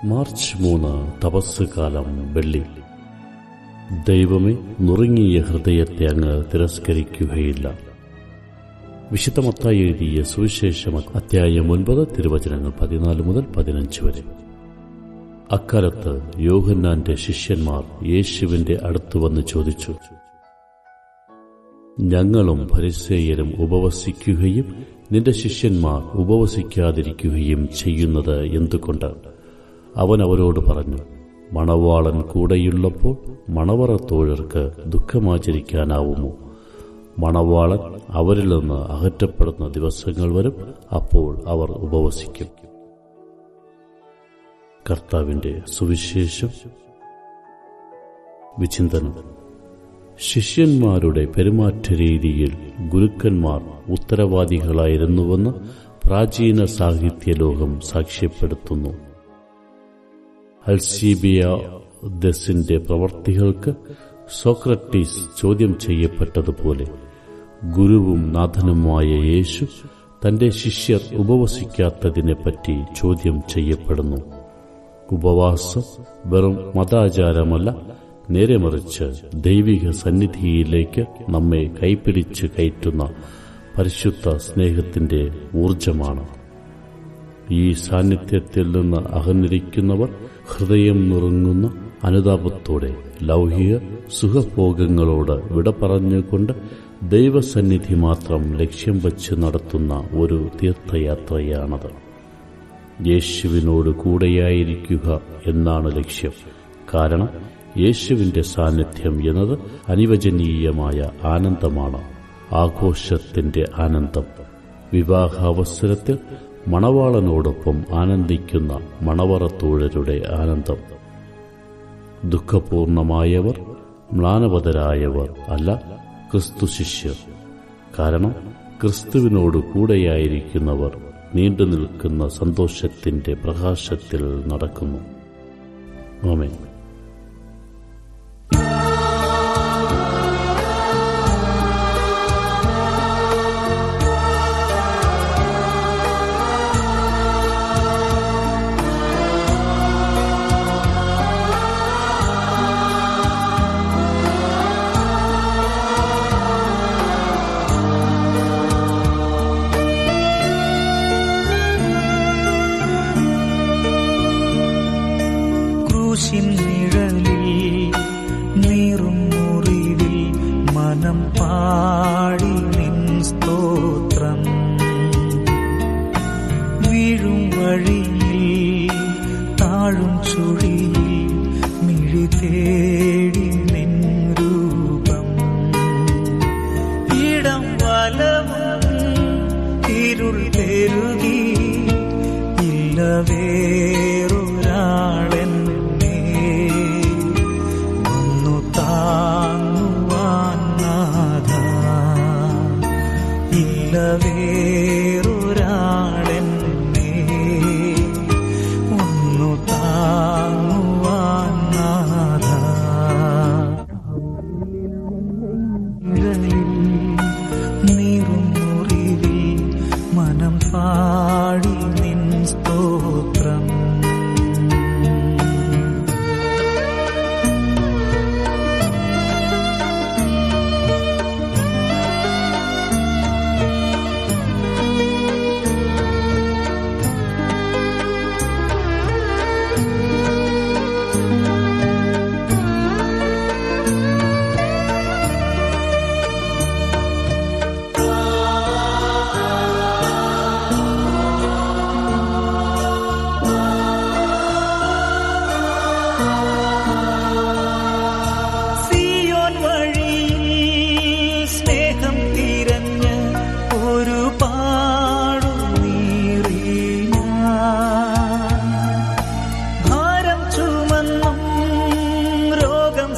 March 3 തപസ് കാലം വെള്ളി. ദൈവമേ, നുറുങ്ങിയ ഹൃദയത്തെ അങ്ങ് തിരസ്കരിക്കുകയില്ല. വിശുദ്ധ മത്തായി എഴുതിയ സുവിശേഷം അധ്യായം 9 തിരുവചനങ്ങൾ 14 മുതൽ 15 വരെ. അക്കാലത്ത് യോഹന്നാന്റെ ശിഷ്യന്മാർ യേശുവിന്റെ അടുത്ത് വന്ന് ചോദിച്ചു, ഞങ്ങളും ഫരിസേയരും ഉപവസിക്കുകയും നിന്റെ ശിഷ്യന്മാർ ഉപവസിക്കാതിരിക്കുകയും ചെയ്യുന്നത് എന്തുകൊണ്ട്? അവൻ അവരോട് പറഞ്ഞു, മണവാളൻ കൂടെയുള്ളപ്പോൾ മണവറത്തോഴർക്ക് ദുഃഖമാചരിക്കാനാവുമോ? മണവാളൻ അവരിൽ നിന്ന് അകറ്റപ്പെടുന്ന ദിവസങ്ങൾ വരും, അപ്പോൾ അവർ ഉപവസിക്കും. കർത്താവിന്റെ സുവിശേഷം. വിചിന്തനം. ശിഷ്യന്മാരുടെ പെരുമാറ്റ രീതിയിൽ ഗുരുക്കന്മാർ ഉത്തരവാദികളായിരുന്നുവെന്ന് പ്രാചീന സാഹിത്യലോകം സാക്ഷ്യപ്പെടുത്തുന്നു. അൽസീബിയാദസിന്റെ പ്രവർത്തികൾക്ക് സോക്രട്ടീസ് ചോദ്യം ചെയ്യപ്പെട്ടതുപോലെ ഗുരുവും നാഥനുമായ യേശു തന്റെ ശിഷ്യർ ഉപവസിക്കാത്തതിനെപ്പറ്റി ചോദ്യം ചെയ്യപ്പെടുന്നു. ഉപവാസം വെറും മതാചാരമല്ല, നേരെ മറിച്ച് ദൈവിക സന്നിധിയിലേക്ക് നമ്മെ കൈപിടിച്ച് കയറ്റുന്ന പരിശുദ്ധ സ്നേഹത്തിന്റെ ഊർജമാണ്. ഈ സാന്നിധ്യത്തിൽ നിന്ന് അകന്നിരിക്കുന്നവർ ഹൃദയം നുറുങ്ങുന്ന അനുതാപത്തോടെ ലൗകിക സുഖഭോഗങ്ങളോട് വിട പറഞ്ഞുകൊണ്ട് ദൈവസന്നിധി മാത്രം ലക്ഷ്യം വച്ച് നടത്തുന്ന ഒരു തീർത്ഥയാത്രയാണത്. യേശുവിനോട് കൂടെയായിരിക്കുക എന്നാണ് ലക്ഷ്യം. കാരണം യേശുവിന്റെ സാന്നിധ്യം എന്നത് അനിവചനീയമായ ആനന്ദമാണ്, ആഘോഷത്തിന്റെ ആനന്ദം. വിവാഹാവസരത്തിൽ മണവാളനോടൊപ്പം ആനന്ദിക്കുന്ന മണവറത്തോഴരുടെ ആനന്ദം. ദുഃഖപൂർണമായവർ മ്ലാനവതരായവർ അല്ല, ക്രിസ്തു ശിഷ്യർ. കാരണം ക്രിസ്തുവിനോട് കൂടെയായിരിക്കുന്നവർ നീണ്ടു നിൽക്കുന്ന സന്തോഷത്തിന്റെ പ്രകാശത്തിൽ നടക്കുന്നു. ആമേൻ. നിഴലിൽ നീറും മുറിവിൽ മനം പാടി നിൻ സ്തോത്രം. വീഴും വഴിയിൽ താഴും ചുഴിയിൽ മിഴി തേടി നിൻ രൂപം. ഇടം വലവും ഇരുൾ പെരുകി ഇല്ലവേ വേറൊരാളെന്നെ ഒന്നു താങ്ങുവാൻ നാഥ. നീറും മുറിവിൽ മനം പാടി നിൻ സ്തോത്രം.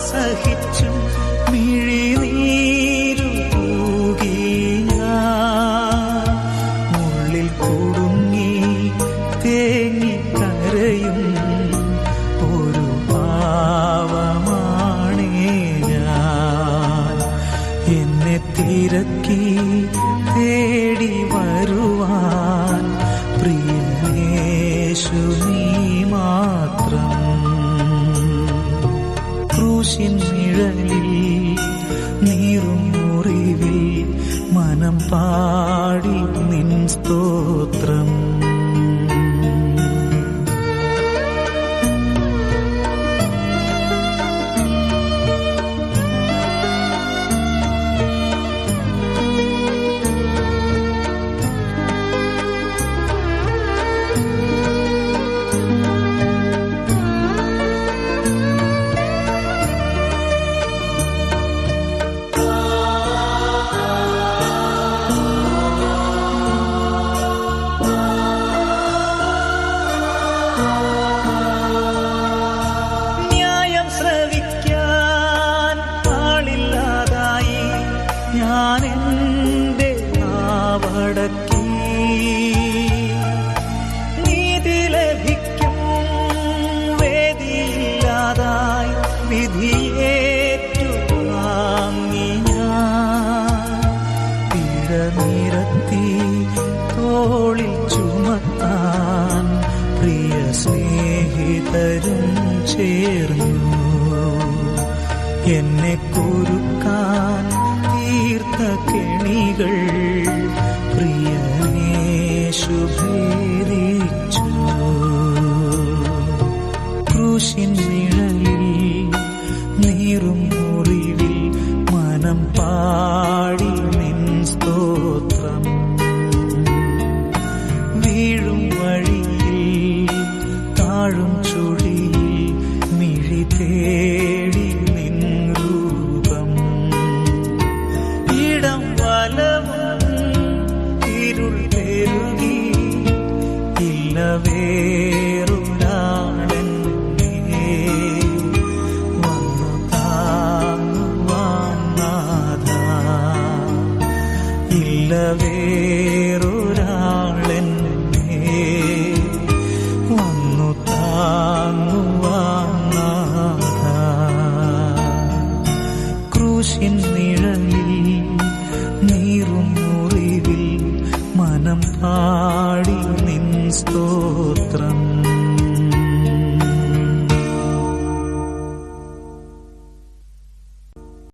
സഹിച്ചും മിഴിനീരു തൂകി ഞാൻ ഉള്ളിൽ കുടുങ്ങി തേങ്ങിക്കരയും ഒരു പാവമാണേ ഞാൻ. എന്നെ തിരക്കി തേടി വരുവാൻ പ്രിയനേശ യേശു നീ മാത്രം. ക്രൂശിൻ നിഴലിൽ നീറും മുറിവിൽ മനം പാടി നിൻ സ്തോത്രം. ഞാനെന്റെ നാവടക്കി നീതി ലഭിക്കും വേദിയില്ലാതായി വിധിയേറ്റുവാങ്ങി ഞാൻ പിഴ നിരത്തി തോളിൽ ചുമത്താൻ പ്രിയ സ്നേഹിതരും ചേർന്നു. എന്നെ കുരുക്കാൻ തീർത്ത കെണികൾ പ്രിയനേശു ഭേദിച്ചു. ക്രൂശിൻ നിഴലിൽ നീറും മുറിവിൽ മനം പാടി നിൻ സ്തോത്രം. വീഴും വഴിയിൽ താഴും ചുഴിയിൽ മിഴി തേടി നിൻ രൂപം. ഇടം വലവും ഇരുൾ പെരുകി ഇല്ല വേറൊരാളെന്നെ വന്നു താങ്ങുവാൻ നാഥ. ഇല്ല വേറൊരാളെന്നെ വന്നു താങ്ങുവാൻ നാഥ. ക്രൂശിൻ നിഴലിൽ നീറും മുറിവിൽ മനം പാടി നിൻ സ്തോത്രം.